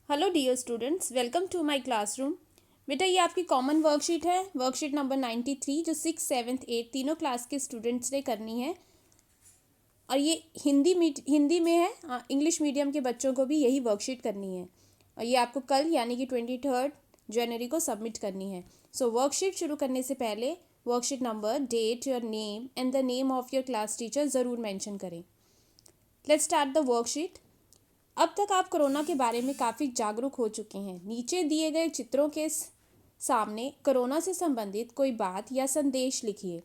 Hello dear students, welcome to my classroom. बेटा ये आपकी कॉमन वर्कशीट है, वर्कशीट नंबर 93, जो 6, 7, 8 तीनों क्लास के स्टूडेंट्स ने करनी है। और ये हिंदी में है, इंग्लिश मीडियम के बच्चों को भी यही वर्कशीट करनी है। और ये आपको कल यानी कि 23 जनवरी को सबमिट करनी है। सो वर्कशीट शुरू करने से पहले worksheet number, date, your name and the name of your class teacher ज़रूर मेंशन करें। Let's start the worksheet. अब तक आप कोरोना के बारे में काफ़ी जागरूक हो चुके हैं। नीचे दिए गए चित्रों के सामने कोरोना से संबंधित कोई बात या संदेश लिखिए।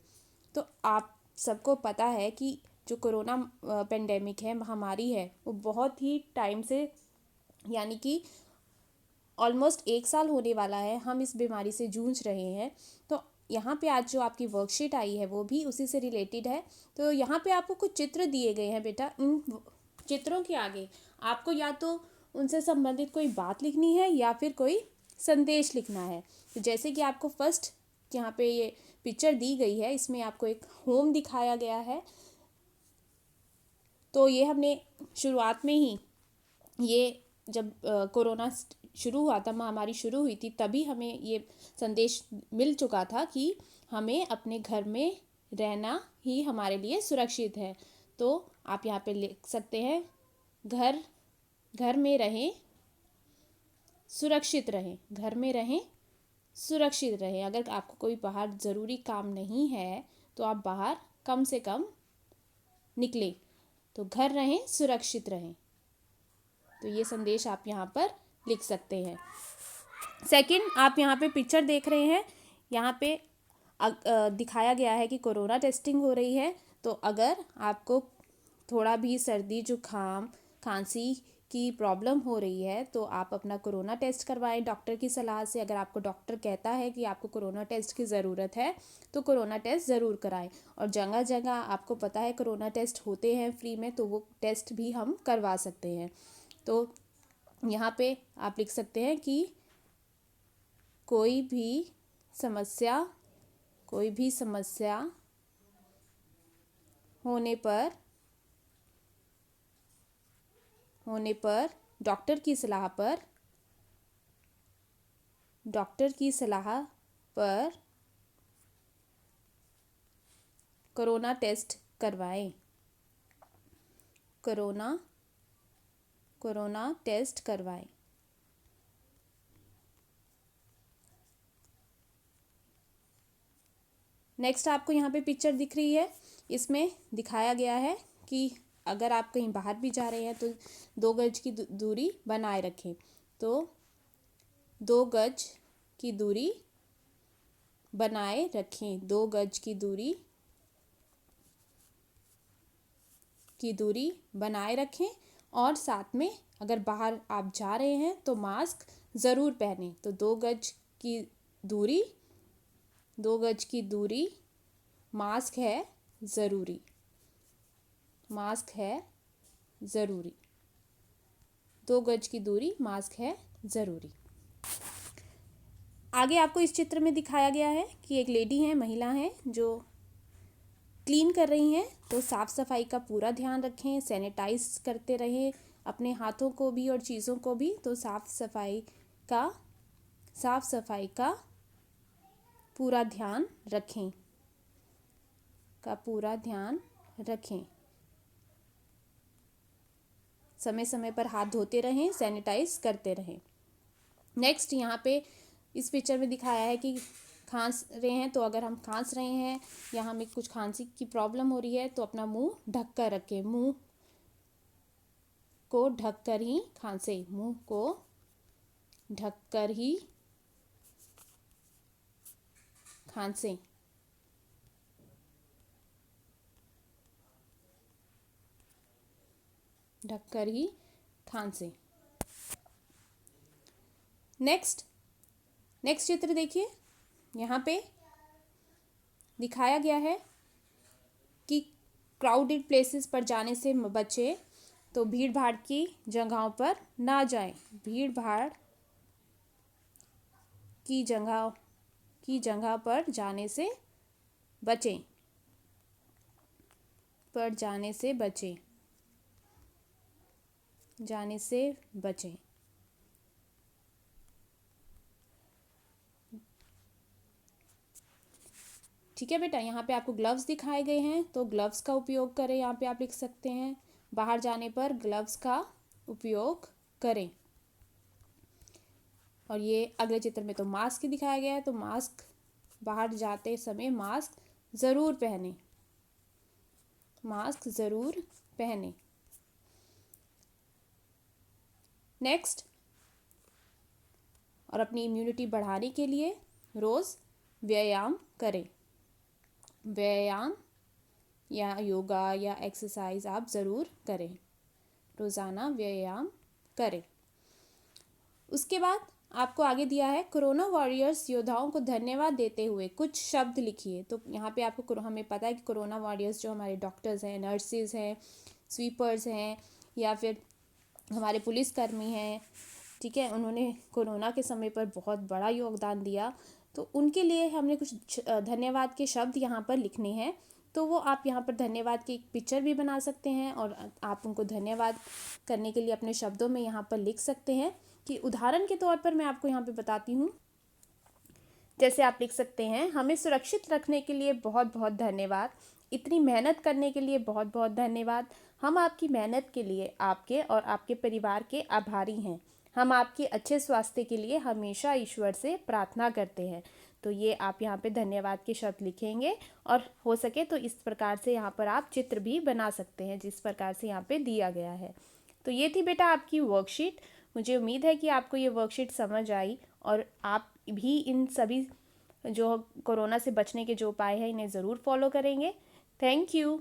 तो आप सबको पता है कि जो कोरोना पेंडेमिक है, महामारी है, वो बहुत ही टाइम से यानी कि ऑलमोस्ट 1 साल होने वाला है, हम इस बीमारी से जूझ रहे हैं। तो यहाँ पे आज जो आपकी वर्कशीट आई है वो भी उसी से रिलेटेड है। तो यहाँ पे आपको कुछ चित्र दिए गए हैं बेटा। इन चित्रों के आगे आपको या तो उनसे संबंधित कोई बात लिखनी है या फिर कोई संदेश लिखना है। तो जैसे कि आपको फर्स्ट यहाँ पे ये पिक्चर दी गई है, इसमें आपको एक होम दिखाया गया है। तो ये हमने शुरुआत में ही, ये जब कोरोना शुरू हुआ था, महामारी शुरू हुई थी, तभी हमें ये संदेश मिल चुका था कि हमें अपने घर में रहना ही हमारे लिए सुरक्षित है। तो आप यहाँ पे लिख सकते हैं, घर में रहें, सुरक्षित रहें। घर में रहें, सुरक्षित रहें। अगर आपको कोई बाहर ज़रूरी काम नहीं है तो आप बाहर कम से कम निकलें। तो घर रहें, सुरक्षित रहें। तो ये संदेश आप यहाँ पर लिख सकते हैं। सेकंड, आप यहाँ पे पिक्चर देख रहे हैं, यहाँ पे दिखाया गया है कि कोरोना टेस्टिंग हो रही है। तो अगर आपको थोड़ा भी सर्दी, जुकाम, खांसी की प्रॉब्लम हो रही है तो आप अपना कोरोना टेस्ट करवाएं डॉक्टर की सलाह से। अगर आपको डॉक्टर कहता है कि आपको कोरोना टेस्ट की ज़रूरत है तो कोरोना टेस्ट ज़रूर कराएं। और जगह जगह आपको पता है कोरोना टेस्ट होते हैं फ्री में, तो वो टेस्ट भी हम करवा सकते हैं। तो यहाँ पे आप लिख सकते हैं कि कोई भी समस्या होने पर डॉक्टर की सलाह पर कोरोना टेस्ट करवाएं। कोरोना टेस्ट करवाएं। नेक्स्ट, आपको यहाँ पे पिक्चर दिख रही है, इसमें दिखाया गया है कि अगर आप कहीं बाहर भी जा रहे हैं तो 2 गज की दूरी बनाए रखें। तो 2 गज की दूरी बनाए रखें। 2 गज की दूरी बनाए रखें। और साथ में अगर बाहर आप जा रहे हैं तो मास्क ज़रूर पहनें। तो 2 गज की दूरी, मास्क है ज़रूरी। 2 गज की दूरी, मास्क है ज़रूरी। आगे आपको इस चित्र में दिखाया गया है कि एक लेडी है, महिला है, जो क्लीन कर रही हैं। तो साफ़ सफाई का पूरा ध्यान रखें, सैनिटाइज करते रहें अपने हाथों को भी और चीज़ों को भी। तो साफ़ सफाई का पूरा ध्यान रखें। समय समय पर हाथ धोते रहें, सैनिटाइज करते रहें। नेक्स्ट, यहाँ पे इस पिक्चर में दिखाया है कि खांस रहे हैं। तो अगर हम खांस रहे हैं या हमें कुछ खांसी की प्रॉब्लम हो रही है तो अपना मुंह ढक कर रखें। मुंह को ढक कर ही खांसे। मुंह को ढक कर ही खांसे। ढक कर ही खांसे। नेक्स्ट चित्र देखिए, यहाँ पे दिखाया गया है कि क्राउडेड प्लेसेस पर जाने से बचें। तो भीड़ भाड़ की जगहों पर ना जाएं। भीड़ भाड़ की जगह पर जाने से बचें। ठीक है बेटा। यहाँ पे आपको ग्लव्स दिखाए गए हैं, तो ग्लव्स का उपयोग करें, यहाँ पे आप लिख सकते हैं बाहर जाने पर ग्लव्स का उपयोग करें। और ये अगले चित्र में तो मास्क दिखाया गया है, तो मास्क बाहर जाते समय मास्क ज़रूर पहने, मास्क ज़रूर पहने। नेक्स्ट, और अपनी इम्यूनिटी बढ़ाने के लिए रोज़ व्यायाम करें। व्यायाम या योगा या एक्सरसाइज आप ज़रूर करें, रोज़ाना व्यायाम करें। उसके बाद आपको आगे दिया है कोरोना वॉरियर्स योद्धाओं को धन्यवाद देते हुए कुछ शब्द लिखिए। तो यहाँ पे आपको, हमें पता है कि कोरोना वॉरियर्स जो हमारे डॉक्टर्स हैं, नर्सेज हैं, स्वीपर्स हैं, या फिर हमारे पुलिसकर्मी हैं, ठीक है, उन्होंने कोरोना के समय पर बहुत बड़ा योगदान दिया। तो उनके लिए हमने कुछ धन्यवाद के शब्द यहाँ पर लिखने हैं। तो वो आप यहाँ पर धन्यवाद की एक पिक्चर भी बना सकते हैं और आप उनको धन्यवाद करने के लिए अपने शब्दों में यहाँ पर लिख सकते हैं। कि उदाहरण के तौर पर मैं आपको यहाँ पे बताती हूँ, जैसे आप लिख सकते हैं, हमें सुरक्षित रखने के लिए बहुत बहुत धन्यवाद, इतनी मेहनत करने के लिए बहुत बहुत धन्यवाद, हम आपकी मेहनत के लिए आपके और आपके परिवार के आभारी हैं, हम आपके अच्छे स्वास्थ्य के लिए हमेशा ईश्वर से प्रार्थना करते हैं। तो ये आप यहाँ पे धन्यवाद के शब्द लिखेंगे और हो सके तो इस प्रकार से यहाँ पर आप चित्र भी बना सकते हैं जिस प्रकार से यहाँ पे दिया गया है। तो ये थी बेटा आपकी वर्कशीट। मुझे उम्मीद है कि आपको ये वर्कशीट समझ आई और आप भी इन सभी जो कोरोना से बचने के जो उपाय हैं इन्हें ज़रूर फॉलो करेंगे। Thank you.